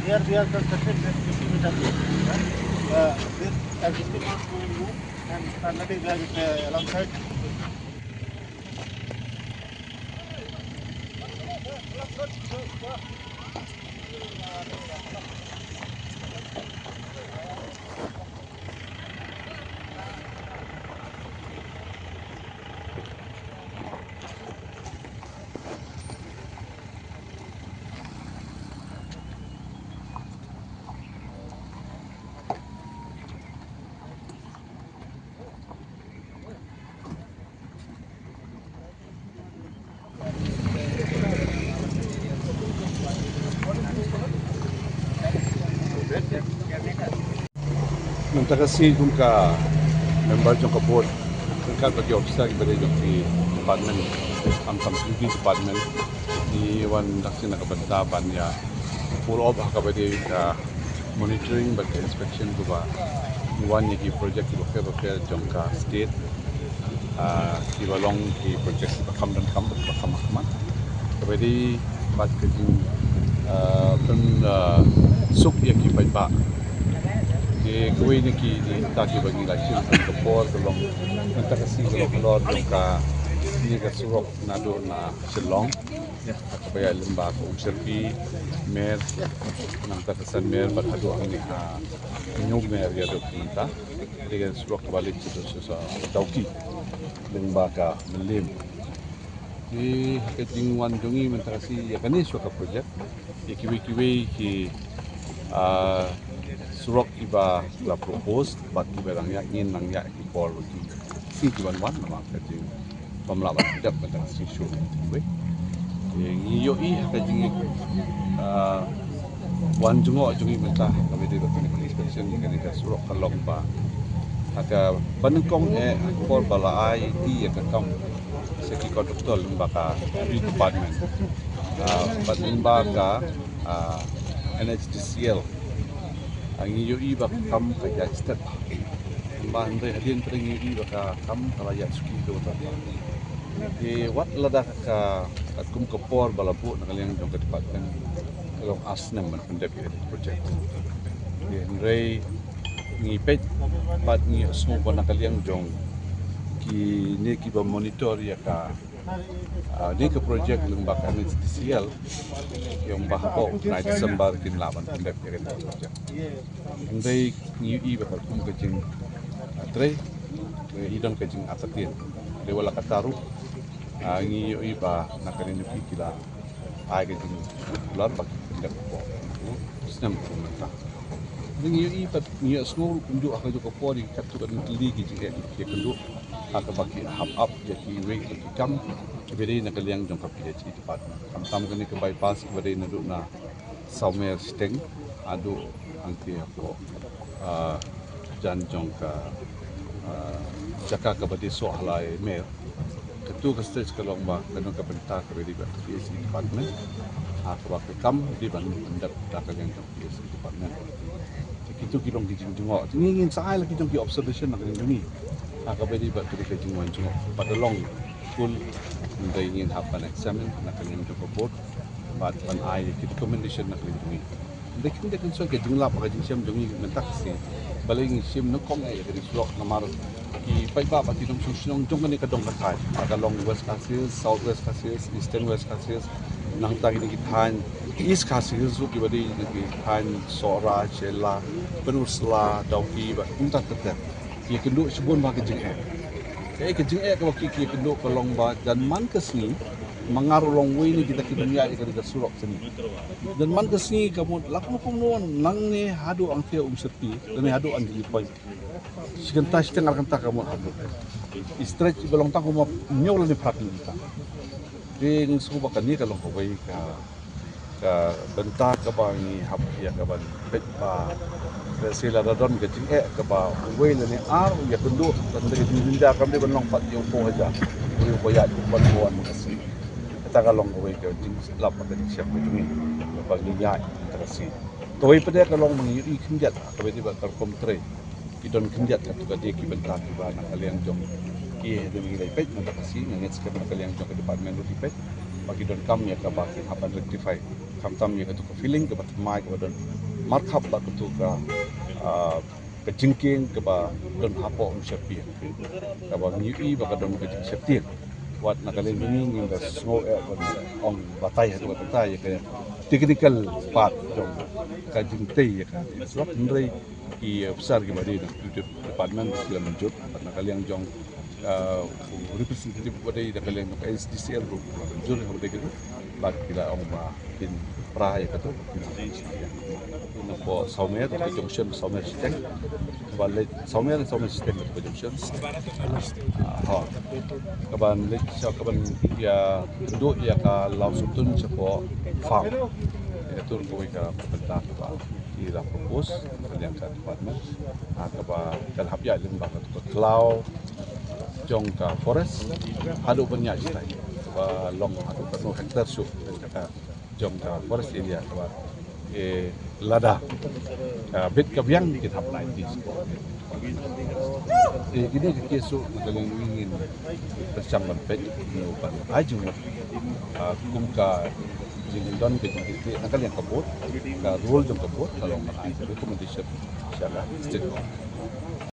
Here we are constructing this 50 meter bridge. This existing one will move and alternative we are with, alongside. Terima kasih juga member jangka board dekat bagi officer dari di department Amtam Security Department di wan daksina kabataban ya full of kabadi monitoring bagi inspection kuba wan yaki project di bakal jangka state di balong di project bakam dan kam bakam kabadi bat kejing pen suk yaki baik kuwi niki di taki bagi lasin ke por tolong kita kasih kalau ka ni ka surok nado na silong kaya limba ko serpi mer nang tatasan mer baghado ang ni nyog mer ya do kita dengan surok balik itu sa tauki limba ka melim di keting wan jongi mentakasi ya kanis ka project ikiwi ki surok iba la propose bat ibarang ya ingin nang ya ipol di si tuan wan nama kajing pemlawan dap pada sisu we yo i kajing wan jungo jungi mentah kami di batin inspection ni kan surok kalong ba aka banengkong pol bala ai ti ya kam seki kontraktor lembaga di department bat lembaga NHDCL ang iyo iba kam kaya step bandai hadin tering iba ka kam kalaya suki do ta wat lada ka kum kopor balabu nakaliang jong ka department kalau asnam man pendep project ngai ngipet pat ngi asmo pa nakaliang jong ki ne ki ba monitor ya ka ni ke project lembaga NHDCL yang bahpo na Desember kin laban pendep ya kan project andai ni bakal kum kecing tre hidon kecing atatin lewala kataru ni iba nakarin kila ai kecing bulan bagi pendep po sistem pemerintah ni iba ni semua unjuk akan juga po di katu kan ligi juga ya kendu atau bagi hub up jadi we kam kebiri nakaliang jong PhD department kam kini ke bypass kebiri naduk na saumer steng adu angki ako jan jong ka jaka kabadi sohlai mer ketu ke stage kalong ba kanong ka pentak kebiri PhD department ako bak kam di ban ndak nakaliang jong PhD department itu kilong dijing jongok ngingin saai lagi jong ki observation nakaliang jong ni kabedi ba kiri kajing wan jongok padalong full ndai ingin hapan examen nakaliang jong board bat pan ai ki recommendation nakaliang jong ni ndai kin de kan so ke jinglap ka jing siam jong ni mentak si baling sim no kong ai dari slok namar ki pai ba ki dong sunong jong ni ka dong ka thai akalong west cassius south west cassius eastern west cassius nang tagi ni than east cassius zu ki badi ni than sora chela penursla dauki ba unta tet ki kenduk sebun ba kejing kejing ka ki kenduk kolong ba dan man kesni mengaruh long way ni kita dunia di kada surok sini dan man kesni kamu lakmu pun nang ni hadu ang tia serpi dan hadu ang di point sigenta setengah kanta kamu hadu stretch belong tang kamu nyol ni pratin kita ding suba kan ni kalong kawai ka benta ka bangi hap ya ka ban bet ba sila radon ke jing ka ba way ni ar ya kenduk dan dari dinda kam de belong pat yung po haja yung boya ban buan makasi kita kalong kawai ka jing lap ka siap ko jumi bagi nya terasi toy pede kalong mangiri kinjat ka be ba tarkom tre idon kinjat ka tu ka de ki benta ki ba nakaliang jong ki de mi pet makasi ngets ka nakaliang jong ka department ro pet bagi don kam ya ka ba hapan rectify tam yang itu ke feeling ke mai ke don markup ba tu ke jingking ke ba don hapo syapi ke ba ngi ba ka don ke syapi wat nakalin ini the smoke on batai itu batai ke technical part dong ka jingtei ya kan sebab ndai i besar ke badi di department bila menjut nakaliang jong representative wadai nakaliang ke SDCL group menjut wadai gitu bag bila ong ba in praia kata nampo saumer ke junction saumer sistem balik saumer sistem ke junction kaban lek kaban ya duduk ya ka langsung cepo farm itu ko ka pemerintah ba ila propose kalian ka department kaba dal habya lim ba ka cloud jong ka forest hadu banyak stai ba long hadu ka no hektar su ka jong ka forest area ba lada bit ka biang kita apply this ini kesu nagaling ingin bersama pet no ban aju kum ka jingdon ke jingti nakal yang kabut ka rule jong kabut kalau mai recommendation inshallah state